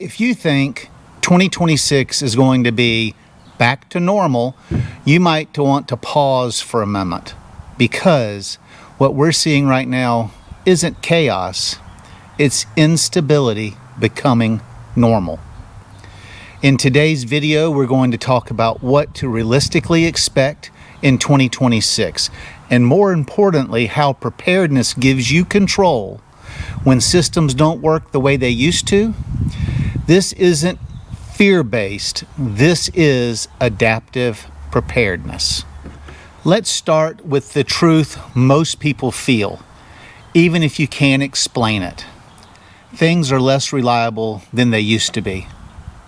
If you think 2026 is going to be back to normal, you might want to pause for a moment, because what we're seeing right now isn't chaos, it's instability becoming normal. In today's video, we're going to talk about what to realistically expect in 2026, and more importantly, how preparedness gives you control when systems don't work the way they used to. This isn't fear-based, this is adaptive preparedness. Let's start with the truth most people feel, even if you can't explain it. Things are less reliable than they used to be.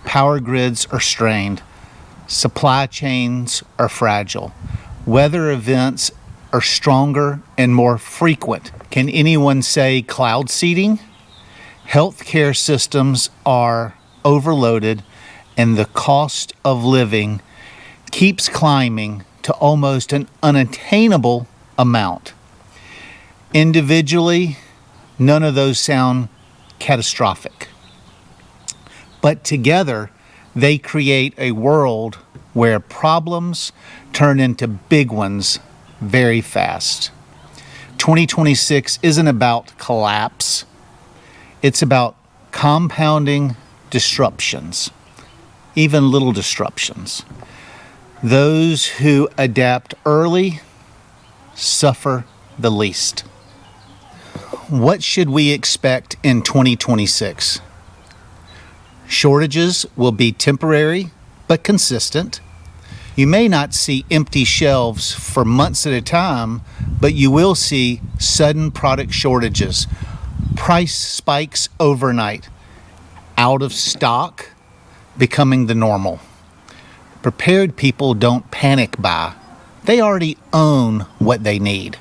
Power grids are strained. Supply chains are fragile. Weather events are stronger and more frequent. Can anyone say cloud seeding? Healthcare systems are overloaded, and the cost of living keeps climbing to almost an unattainable amount. Individually, none of those sound catastrophic. But together, they create a world where problems turn into big ones very fast. 2026 isn't about collapse. It's about compounding disruptions, even little disruptions. Those who adapt early suffer the least. What should we expect in 2026? Shortages will be temporary but consistent. You may not see empty shelves for months at a time, but you will see sudden product shortages, price spikes overnight, out of stock becoming the normal. Prepared people don't panic buy. They already own what they need.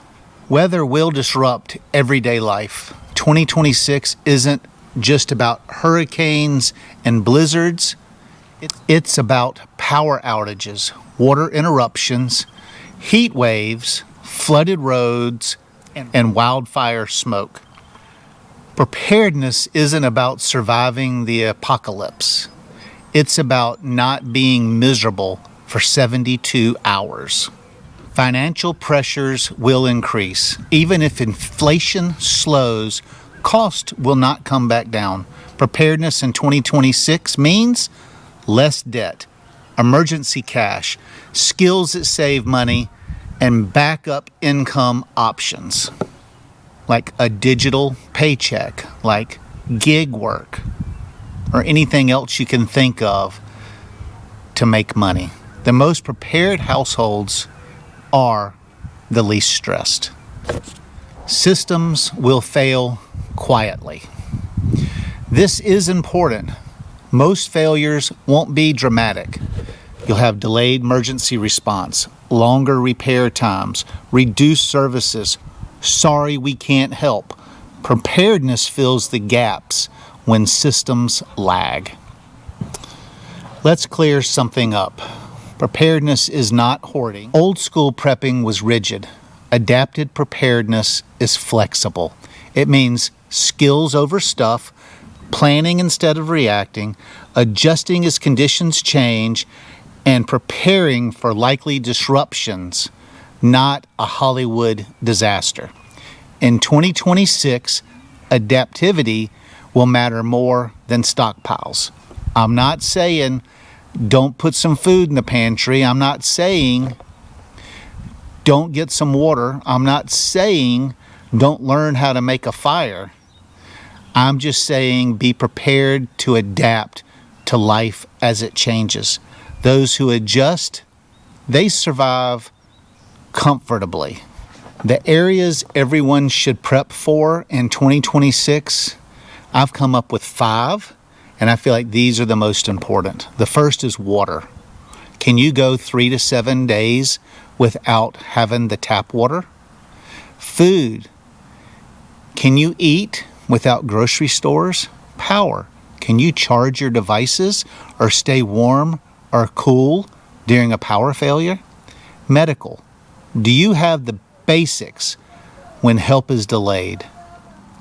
Weather will disrupt everyday life. 2026 isn't just about hurricanes and blizzards. It's about power outages, water interruptions, heat waves, flooded roads, and wildfire smoke. Preparedness isn't about surviving the apocalypse. It's about not being miserable for 72 hours. Financial pressures will increase. Even if inflation slows, cost will not come back down. Preparedness in 2026 means less debt, emergency cash, skills that save money, and backup income options, like a digital paycheck, like gig work, or anything else you can think of to make money. The most prepared households are the least stressed. Systems will fail quietly. This is important. Most failures won't be dramatic. You'll have delayed emergency response, longer repair times, reduced services. Sorry, we can't help. Preparedness fills the gaps when systems lag. Let's clear something up. Preparedness is not hoarding. Old school prepping was rigid. Adapted preparedness is flexible. It means skills over stuff, planning instead of reacting, adjusting as conditions change, and preparing for likely disruptions, not a Hollywood disaster. In 2026, adaptivity will matter more than stockpiles. I'm not saying don't put some food in the pantry. I'm not saying don't get some water. I'm not saying don't learn how to make a fire. I'm just saying be prepared to adapt to life as it changes. Those who adjust, they survive comfortably. The areas everyone should prep for in 2026, I've come up with 5, and I feel like these are the most important. The first is water. Can you go 3 to 7 days without having the tap water? Food. Can you eat without grocery stores? Power. Can you charge your devices or stay warm or cool during a power failure? Medical. Do you have the basics when help is delayed?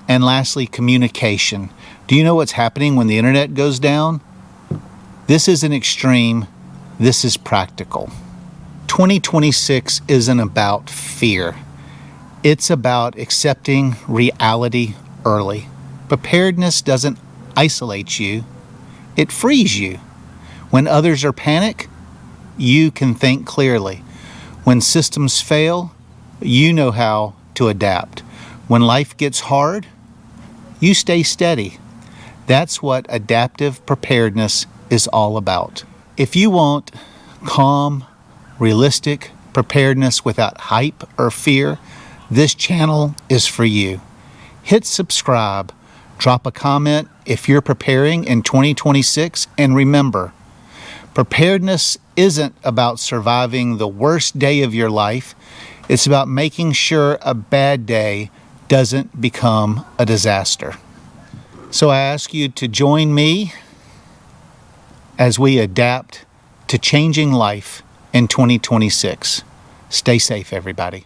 And lastly, communication. Do you know what's happening when the internet goes down? This isn't extreme, this is practical. 2026 isn't about fear. It's about accepting reality early. Preparedness doesn't isolate you, it frees you. When others are panicked, you can think clearly. When systems fail, you know how to adapt. When life gets hard, you stay steady. That's what adaptive preparedness is all about. If you want calm, realistic preparedness without hype or fear, this channel is for you. Hit subscribe, drop a comment if you're preparing in 2026, and remember, preparedness isn't about surviving the worst day of your life. It's about making sure a bad day doesn't become a disaster. So I ask you to join me as we adapt to changing life in 2026. Stay safe, everybody.